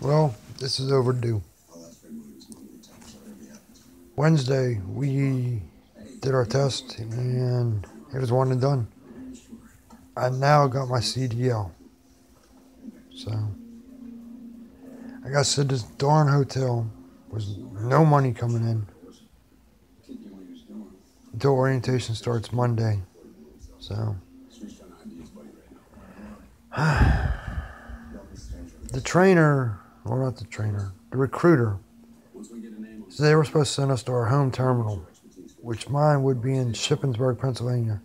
Well, this is overdue. Wednesday, we did our test, and it was one and done. I now got my CDL. So, I got to sit at this darn hotel with no money coming in until orientation starts Monday. So, the trainer, well, not the trainer, the recruiter, so they were supposed to send us to our home terminal, which mine would be in Shippensburg, Pennsylvania,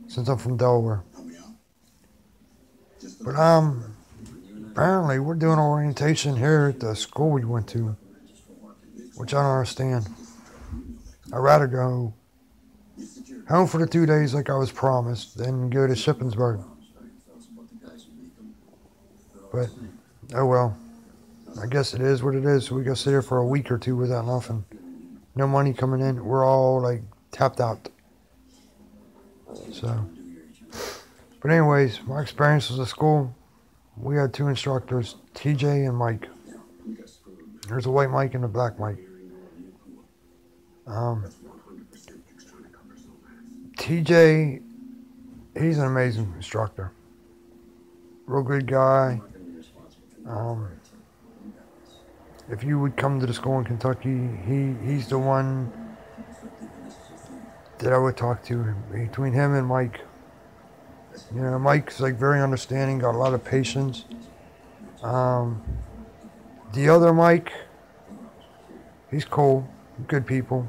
since I'm from Delaware. But apparently we're doing orientation here at the school we went to, which I don't understand. I'd rather go home for the 2 days like I was promised than go to Shippensburg. But, oh well. I guess it is what it is. We got to sit here for a week or two without nothing. No money coming in. We're all like tapped out. So, but anyways, my experiences at school, we had two instructors, TJ and Mike. There's a white Mike and a black Mike. TJ, he's an amazing instructor. Real good guy. If you would come to the school in Kentucky, he's the one that I would talk to. Between him and Mike, you know, Mike's like very understanding, got a lot of patience. The other Mike, he's cool, good people.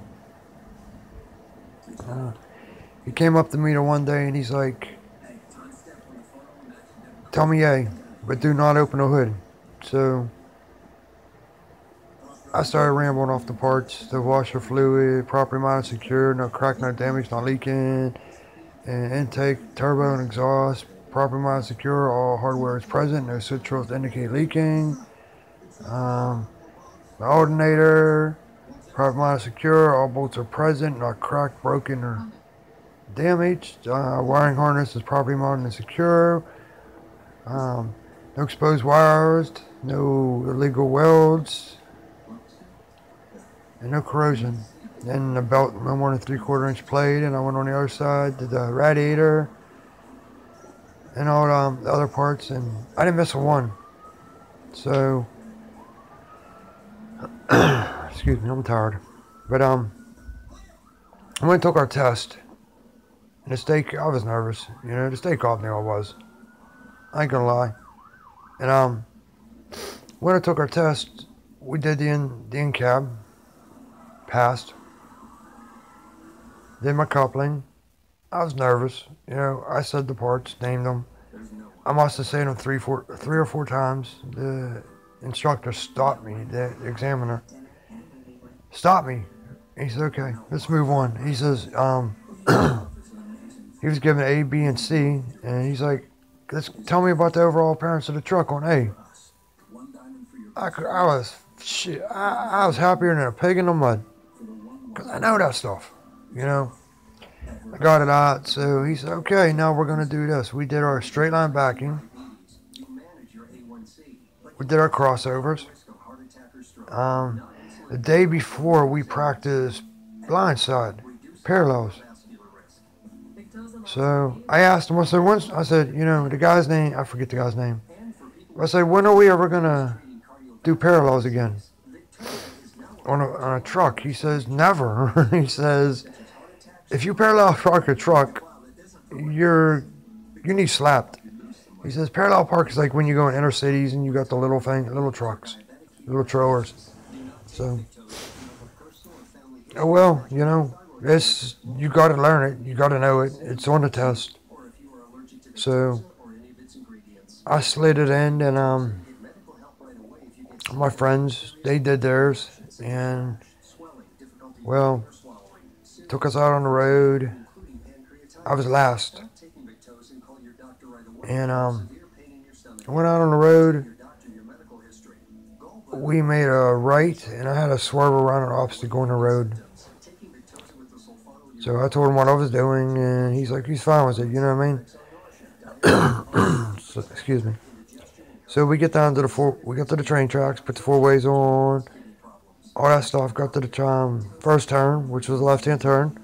He came up to me the one day and he's like, "Tell me yay, but do not open the hood." So I started rambling off the parts, the washer fluid, properly mounted, secure, no crack, no damage, not leaking, and intake, turbo, and exhaust, properly mounted, secure, all hardware is present, no switch to indicate leaking. The alternator, properly mounted, secure, all bolts are present, not cracked, broken, or damaged. Wiring harness is properly mounted and secure. No exposed wires, no illegal welds, and no corrosion. Then the belt, no more than 3/4 inch plate, and I went on the other side, did the radiator, and all the other parts, and I didn't miss a one. So, excuse me, I'm tired. But I went and took our test, and the state, I was nervous, you know, the state called me, I was. I ain't gonna lie. And when I took our test, we did the in-cab, passed. Did my coupling. I was nervous, you know. I said the parts, named them. I must have said them three or four times. The instructor stopped me. The examiner stopped me. He said, "Okay, let's move on." He says, he was given A, B, and C, and he's like, "Tell me about the overall appearance of the truck on A." I was shit. I was happier than a pig in the mud, because I know that stuff, you know. I got it out, so he said, "Okay, now we're going to do this." We did our straight line backing. We did our crossovers. The day before, we practiced blindside, parallels. So I asked him, I said, you know, the guy's name, I forget the guy's name. I said, "When are we ever going to do parallels again on a truck?" He says, "Never." He says, "If you parallel park a truck, you need slapped." He says, "Parallel park is like when you go in inner cities and you got the little trucks, little trailers." So, oh well, you know, you got to learn it. You got to know it. It's on the test. So I slid it in, and my friends, they did theirs, and well, took us out on the road. I was last, and I went out on the road. We made a right, and I had to swerve around an obstacle on the road. So I told him what I was doing, and he's like, he's fine with it, you know what I mean? So, excuse me. So we get down to we got to the train tracks, put the four ways on, all that stuff. Got to the first turn, which was a left-hand turn.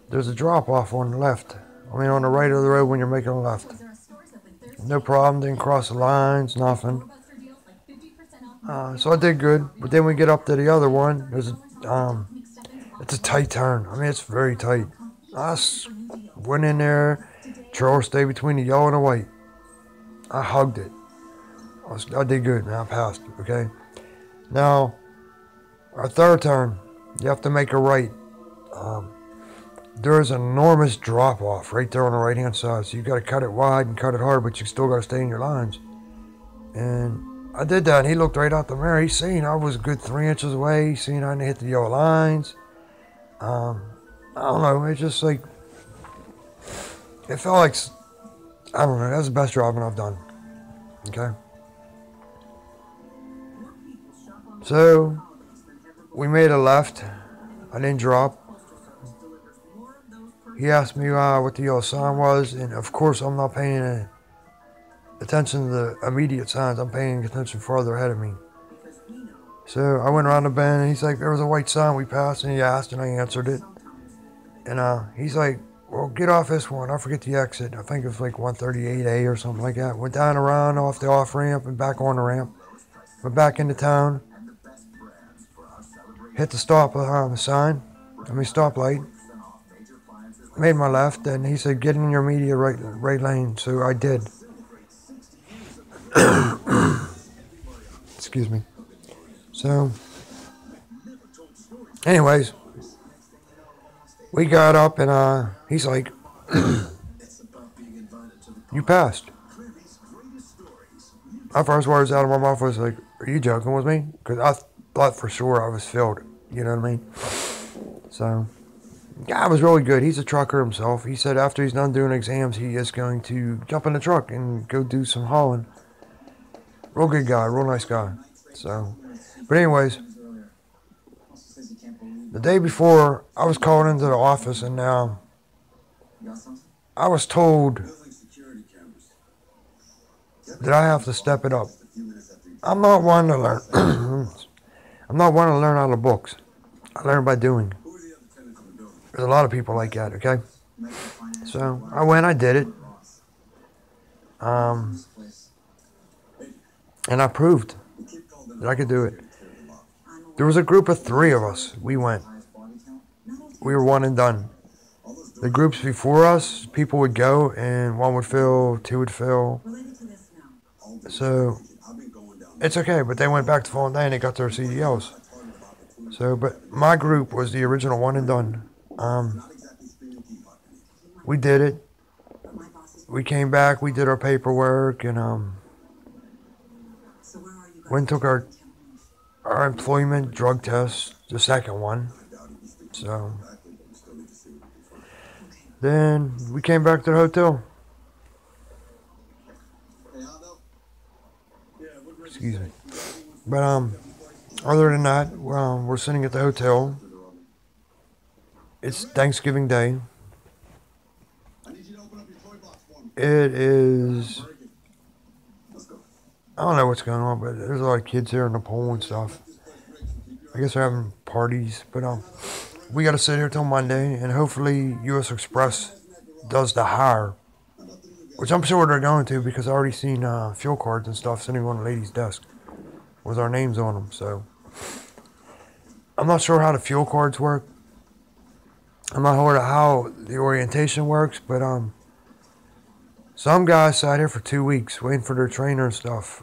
There's a drop-off on the left. I mean, on the right of the road when you're making a left. No problem, didn't cross the lines, nothing. So I did good, but then we get up to the other one. It's a tight turn. I mean, it's very tight. I went in there, Charles stayed between the yellow and the white. I hugged it. I did good, man. I passed, okay? Now, our third turn, you have to make a right. There's an enormous drop-off right there on the right-hand side, so you got to cut it wide and cut it hard, but you still got to stay in your lines. And I did that, and he looked right out the mirror. He seen I was a good 3 inches away. He seen I didn't hit the yellow lines. I don't know. It's just like, it felt like, I don't know. That's the best driving I've done. Okay. So we made a left. I didn't drop. He asked me what the yellow sign was, and of course I'm not paying attention to the immediate signs. I'm paying attention farther ahead of me. So I went around the bend, and he's like, there was a white sign we passed, and he asked, and I answered it. And he's like, well, get off this one. I forget the exit. I think it was like 138A or something like that. Went down around off the off ramp and back on the ramp. Went back into town. Hit the stop stoplight. Made my left, and he said, get in your immediate right lane. So I did. Excuse me. So, anyways, we got up, and he's like, you passed. My first words out of my mouth was like, are you joking with me? Because I thought for sure I was filled. You know what I mean? So, guy was really good. He's a trucker himself. He said after he's done doing exams, he is going to jump in the truck and go do some hauling. Real good guy, real nice guy. So, but anyways, the day before, I was called into the office, and now I was told that I have to step it up. I'm not one to learn. I'm not one to learn out of books. I learn by doing. There's a lot of people like that, okay? So I went, I did it. And I proved that I could do it. There was a group of 3 of us. We went. We were one and done. The groups before us, people would go, and 1 would fill, 2 would fill. So it's okay, but they went back the following day and they got their CDLs. So, but my group was the original one and done. We did it. We came back, we did our paperwork, and went and took our employment drug test, the second one. So then we came back to the hotel. Excuse me. But other than that, we're sitting at the hotel. It's Thanksgiving Day. It is, I don't know what's going on, but there's a lot of kids here in the pool and stuff. I guess they're having parties, but we got to sit here till Monday, and hopefully US Express does the hire, which I'm sure they're going to, because I already seen fuel cards and stuff sitting on the lady's desk with our names on them. So I'm not sure how the fuel cards work. I'm not sure how the orientation works, but some guys sat here for 2 weeks waiting for their trainer and stuff.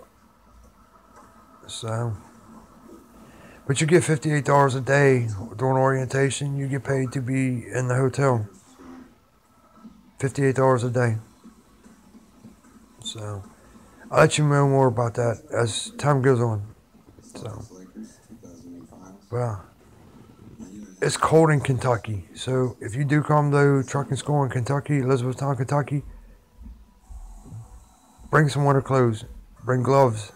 So, but you get $58 a day during orientation. You get paid to be in the hotel. $58 a day. So, I'll let you know more about that as time goes on. So, but it's cold in Kentucky. So, if you do come to trucking school in Kentucky, Elizabethtown, Kentucky, bring some winter clothes. Bring gloves.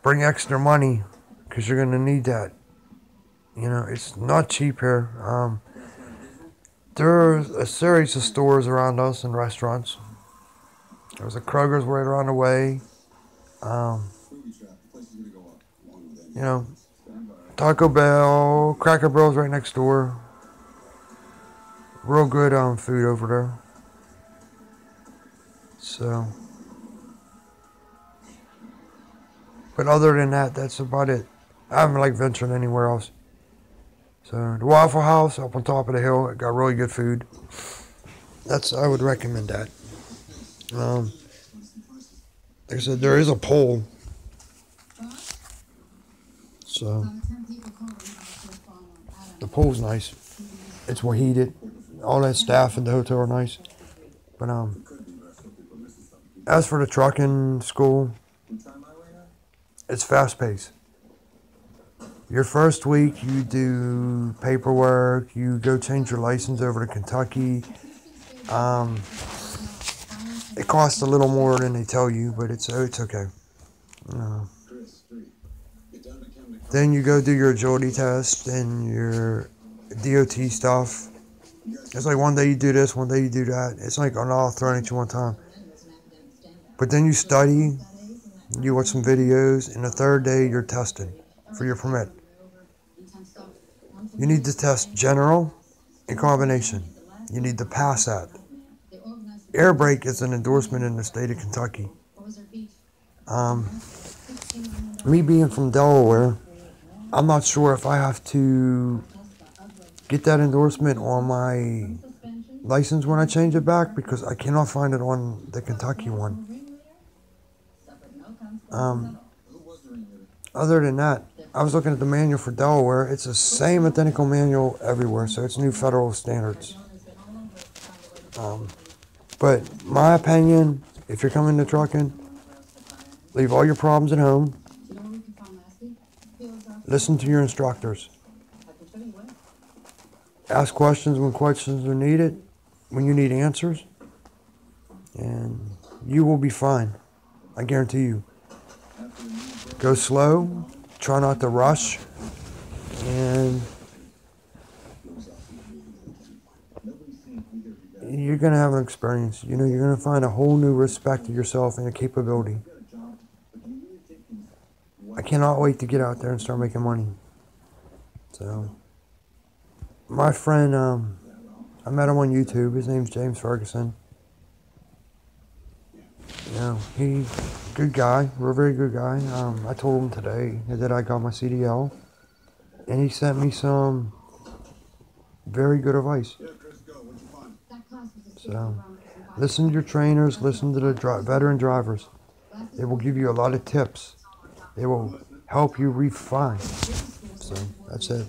Bring extra money, because you're going to need that. You know, it's not cheap here. There's a series of stores around us and restaurants. There's a Kroger's right around the way. You know, Taco Bell, Cracker Barrel's right next door. Real good food over there. So, but other than that, that's about it. I haven't like ventured anywhere else. So the Waffle House up on top of the hill, it got really good food. I would recommend that. Like I said, there is a pole. So the pole's nice. It's well heated. All that staff in the hotel are nice. But as for the trucking school, it's fast paced. Your first week, you do paperwork. You go change your license over to Kentucky. It costs a little more than they tell you, but it's okay. Then you go do your agility test and your DOT stuff. It's like one day you do this, one day you do that. It's like all thrown at you one time. But then you study, you watch some videos, and the third day you're tested for your permit. You need to test general and combination. You need to pass that. Air brake is an endorsement in the state of Kentucky. Me being from Delaware, I'm not sure if I have to get that endorsement on my license when I change it back, because I cannot find it on the Kentucky one. Other than that, I was looking at the manual for Delaware. It's the same identical manual everywhere, so it's new federal standards. But my opinion, if you're coming to trucking, leave all your problems at home. Listen to your instructors. Ask questions when questions are needed, when you need answers, and you will be fine. I guarantee you. Go slow, try not to rush, and you're going to have an experience. You know, you're going to find a whole new respect of yourself and your capability. I cannot wait to get out there and start making money. So, my friend, I met him on YouTube. His name's James Ferguson. You know, he's a good guy. We're a very good guy. I told him today that I got my CDL, and he sent me some very good advice. So, listen to your trainers, listen to the veteran drivers. They will give you a lot of tips. They will help you refine. So, that's it.